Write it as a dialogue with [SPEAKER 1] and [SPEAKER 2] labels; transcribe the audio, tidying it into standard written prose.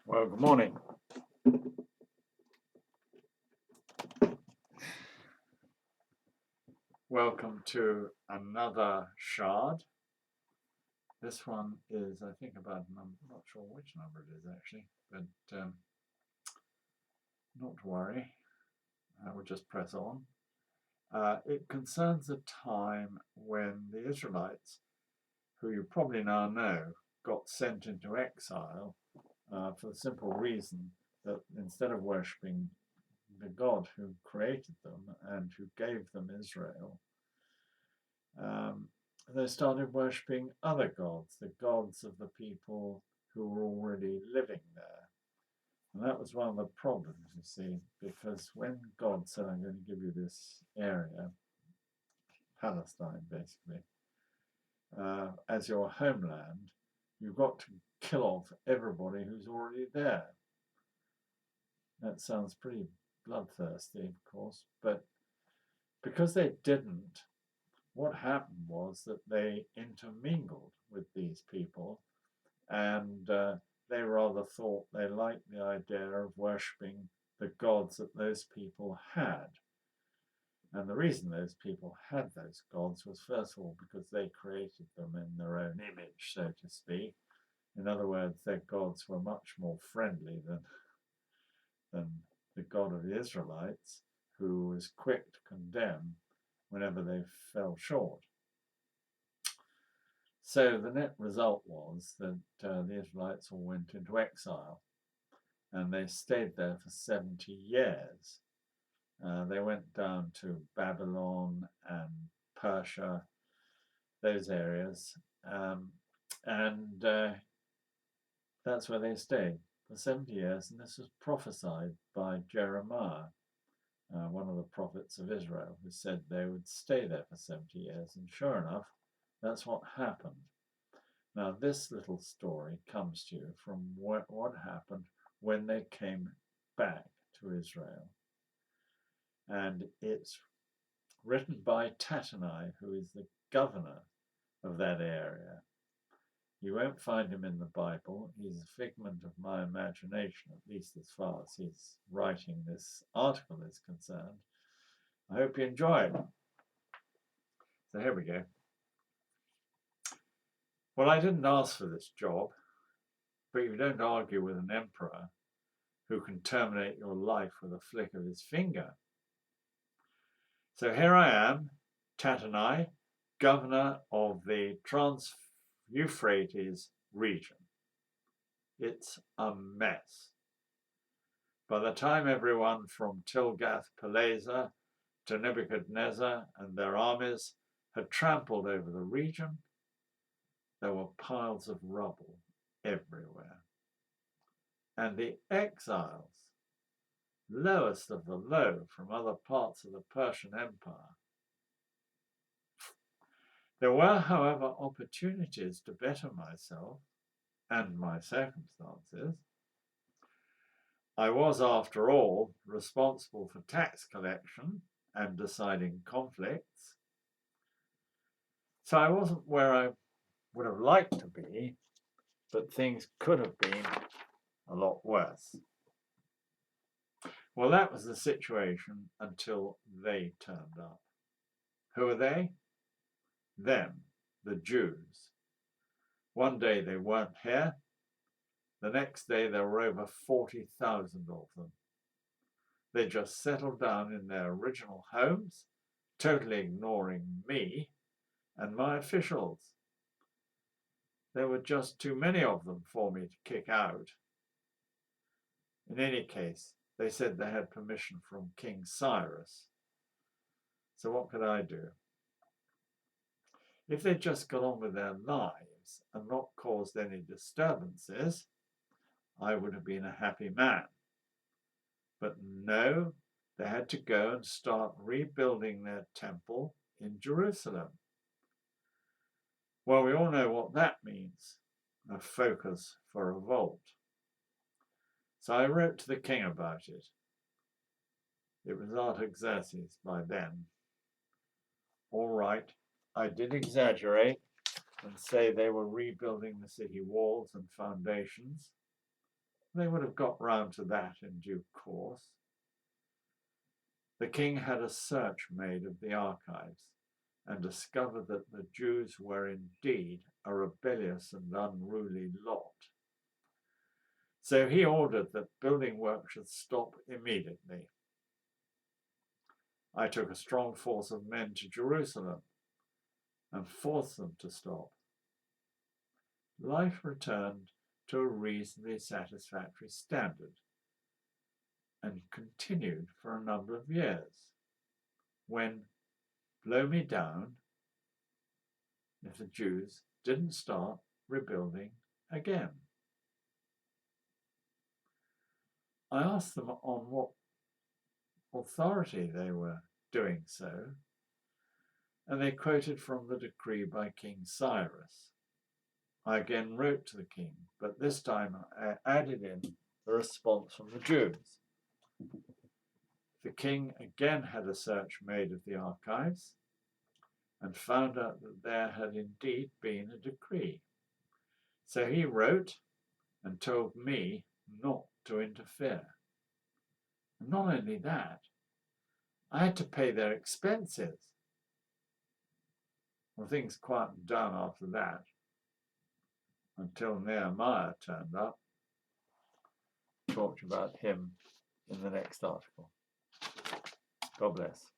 [SPEAKER 1] Well, good morning. Welcome to another shard. This one is, I think, about I'm not sure which number it is actually, but not to worry. I will just press on. It concerns a time when the Israelites, who you probably now know, got sent into exile for the simple reason that instead of worshipping the God who created them and who gave them Israel, they started worshipping other gods, the gods of the people who were already living there. And that was one of the problems, you see, because when God said, I'm going to give you this area, Palestine basically, as your homeland, you've got to kill off everybody who's already there. That sounds pretty bloodthirsty, of course, but because they didn't, what happened was that they intermingled with these people, and they rather thought they liked the idea of worshipping the gods that those people had. And the reason those people had those gods was, first of all, because they created them in their own image, so to speak. In other words, their gods were much more friendly than the God of the Israelites, who was quick to condemn whenever they fell short. So the net result was that the Israelites all went into exile, and they stayed there for 70 years. They went down to Babylon and Persia, those areas, and that's where they stayed for 70 years, and this was prophesied by Jeremiah, one of the prophets of Israel, who said they would stay there for 70 years, and sure enough, that's what happened. Now, this little story comes to you from what happened when they came back to Israel. And it's written by Tattenai, who is the governor of that area. You won't find him in the Bible. He's a figment of my imagination, at least as far as his writing this article is concerned. I hope you enjoy it. So here we go. Well, I didn't ask for this job, but you don't argue with an emperor who can terminate your life with a flick of his finger. So here I am, Tattenai, governor of the Trans-Euphrates region. It's a mess. By the time everyone from Tilgath-Pileser to Nebuchadnezzar and their armies had trampled over the region, there were piles of rubble everywhere. And the exiles, lowest of the low from other parts of the Persian Empire. There were, however, opportunities to better myself and my circumstances. I was, after all, responsible for tax collection and deciding conflicts. So I wasn't where I would have liked to be, but things could have been a lot worse. Well, that was the situation until they turned up. Who are they? Them, the Jews. One day they weren't here. The next day there were over 40,000 of them. They just settled down in their original homes, totally ignoring me and my officials. There were just too many of them for me to kick out. In any case, they said they had permission from King Cyrus. So what could I do? If they'd just got on with their lives and not caused any disturbances, I would have been a happy man. But no, they had to go and start rebuilding their temple in Jerusalem. Well, we all know what that means, a focus for revolt. So I wrote to the king about it. It was Artaxerxes by then. All right, I did exaggerate and say they were rebuilding the city walls and foundations. They would have got round to that in due course. The king had a search made of the archives and discovered that the Jews were indeed a rebellious and unruly lot. So he ordered that building work should stop immediately. I took a strong force of men to Jerusalem and forced them to stop. Life returned to a reasonably satisfactory standard and continued for a number of years, when, blow me down, if the Jews didn't start rebuilding again. I asked them on what authority they were doing so, and they quoted from the decree by King Cyrus. I again wrote to the king, but this time I added in the response from the Jews. The king again had a search made of the archives and found out that there had indeed been a decree. So he wrote and told me not to interfere. And not only that, I had to pay their expenses. Well, things quietened down after that until Nehemiah turned up. Talked about him in the next article. God bless.